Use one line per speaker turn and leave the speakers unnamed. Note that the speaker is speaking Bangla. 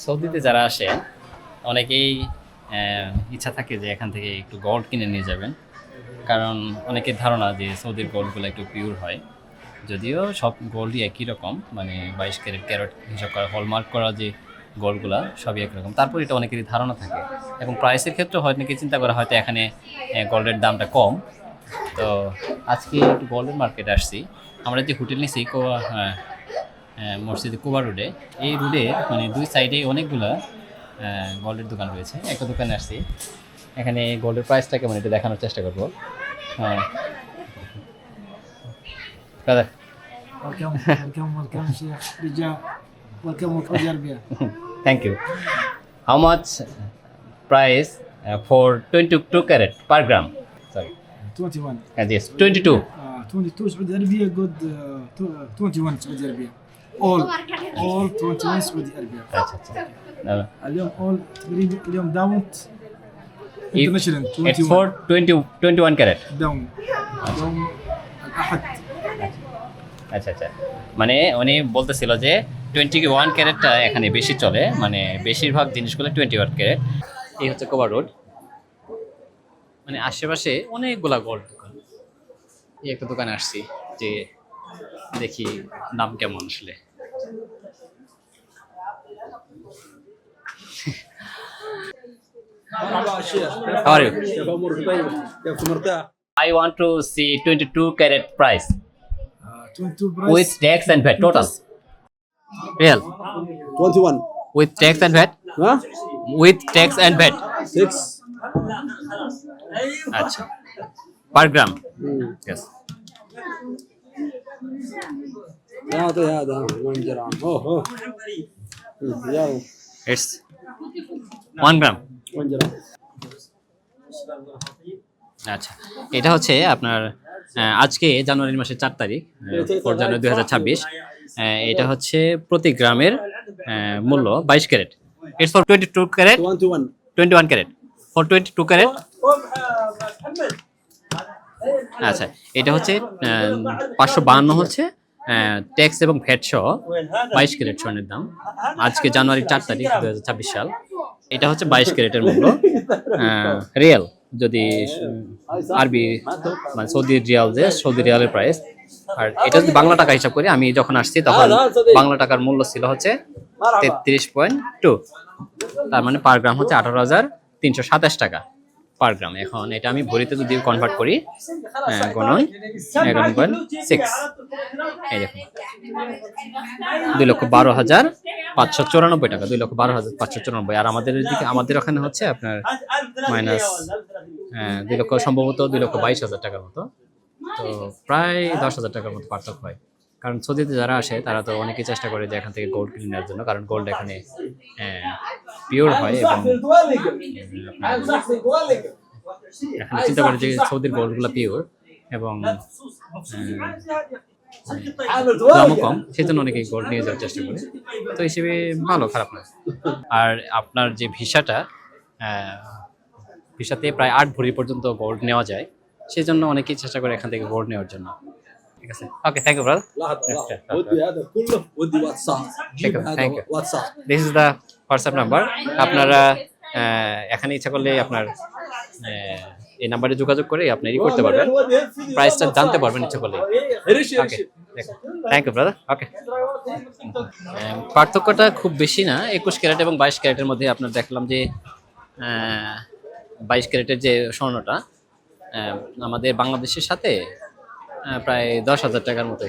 সৌদিতে যারা আসে অনেকেই ইচ্ছা থাকে যে এখান থেকে একটু গোল্ড কিনে নিয়ে যাবেন, কারণ অনেকের ধারণা যে সৌদির গোল্ডগুলো একটু পিওর হয়। যদিও সব গোল্ডই একই রকম, মানে 22 ক্যারেট ক্যারেট হিসাব করা হলমার্ক করা যে গোল্ডগুলা সবই একরকম, তারপর এটা অনেকেরই ধারণা থাকে। এবং প্রাইসের ক্ষেত্রে হয়তো নাকি চিন্তা করা হয়তো এখানে গোল্ডের দামটা কম। তো আজকে একটু গোল্ডের মার্কেটে আসছি। আমরা যে হোটেল নিয়েছি মসজিদে কুবা রোডে, এই রোডে মানে দুই সাইডে অনেকগুলা গোল্ডের দোকান রয়েছে। একটা দোকানে আসছি, এখানে গোল্ডের প্রাইসটা কেমন এটা দেখানোর চেষ্টা করবো। হ্যাঁ দাদা,
welcome, Sheikh Rija. Welcome to Saudi Arabia.
thank you. How much price for 22 carat per gram? Sorry.
21.
Yes, 22.
22 Saudi Arabia, good. 21 Saudi Arabia. All 21 Saudi Arabia.
আচ্ছা আচ্ছা।
اليوم all تقريبا اليوم داونت
If
international
it's for 21 carat.
داون يوم الأحد.
আচ্ছা আচ্ছা, মানে উনি বলতেছিল যে 21 ক্যারেটটা এখানে বেশি চলে, মানে বেশিরভাগ জিনিসগুলো 21 ক্যারেট। এই হচ্ছে কোবা রোড, মানে আশেপাশে অনেকগুলা গোল্ড দোকান। এই একটা দোকানে আসছি যে দেখি দাম কেমন আসলে। How are you? I want to see 22 carat price
22 price.
with tax and VAT total. Real
21.
with tax and VAT.
Huh?
With tax and VAT.
6.
আচ্ছা, per gram. Yes.
هذا 1 جرام. اوه يلا
It's 1 gram.
1 جرام.
আচ্ছা, এটা হচ্ছে আপনার আজকে জানুয়ারি মাসের 4 তারিখ, 4 জানুয়ারি 2026। এটা হচ্ছে প্রতি গ্রামের মূল্য 22 carat. It's for 22 carat,
21.
21 carat for 22 carat. আচ্ছা, এটা হচ্ছে 552 হচ্ছে ট্যাক্স এবং ভ্যাট সহ 22 ক্যারেট স্বর্ণের দাম আজকে জানুয়ারি 4 তারিখ 2026 সাল। এটা হচ্ছে 22 ক্যারেটের মূল্য রিয়াল, যদি আরবি মানে সৌদি রিয়াল, যে সৌদি রিয়ালের প্রাইস। আর এটা যদি বাংলা টাকা হিসাব করি, আমি যখন আসছি তখন বাংলা টাকার মূল্য ছিল হচ্ছে 33.2, তার মানে পার গ্রাম হচ্ছে 18,327 টাকা পার গ্রাম। এখন এটা আমি ভরিতে যদি কনভার্ট করি, গণন 11.6, এই দেখুন 2,12,594 টাকা, 2,12,594। আর আমাদের এদিকে আমাদের ওখানে হচ্ছে আপনার মাইনাস 2 লক্ষ, সম্ভবত 2,22,000 টাকার মতো। তো প্রায় 10,000 টাকার মতো পার্থক্য হয়। কারণ সৌদিতে যারা আসে তারা তো অনেকেই চেষ্টা করে যে এখান থেকে গোল্ড কিনে নেওয়ার জন্য, কারণ গোল্ড এখানে পিওর হয়। এবং এখানে চিন্তা করে যে সৌদির গোল্ডগুলো পিওর এবং দামও কম, সেই জন্য অনেকেই গোল্ড নিয়ে যাওয়ার চেষ্টা করে। তো হিসেবে ভালো, খারাপ না। আর আপনার যে ভিসাটা, ভিসাতে প্রায় 8 ভরি পর্যন্ত গোল্ড নেওয়া যায়, সেই জন্য অনেকেই চেষ্টা করে এখান থেকে গোল্ড নেওয়ার জন্য। ঠিক আছে, ওকে, thank you brother.
ودي هذا كله ودي واتساب. جيب هذا
Thank you.
واتساب.
This is the WhatsApp number. আপনারা এখানে ইচ্ছা করলে আপনার এই নাম্বারে যোগাযোগ করে আপনি ই করতে পারবেন, প্রাইসটা জানতে পারবেন ইচ্ছা করলে। ওকে, থ্যাংক ইউ ব্রাদার। ওকে, পার্থক্যটা খুব বেশি না, 21 ক্যারেট এবং 22 ক্যারেটের মধ্যে। আপনার দেখলাম যে 22 ক্যারেটের যে স্বর্ণটা আমাদের বাংলাদেশের সাথে প্রায় 10,000 টাকার মতো।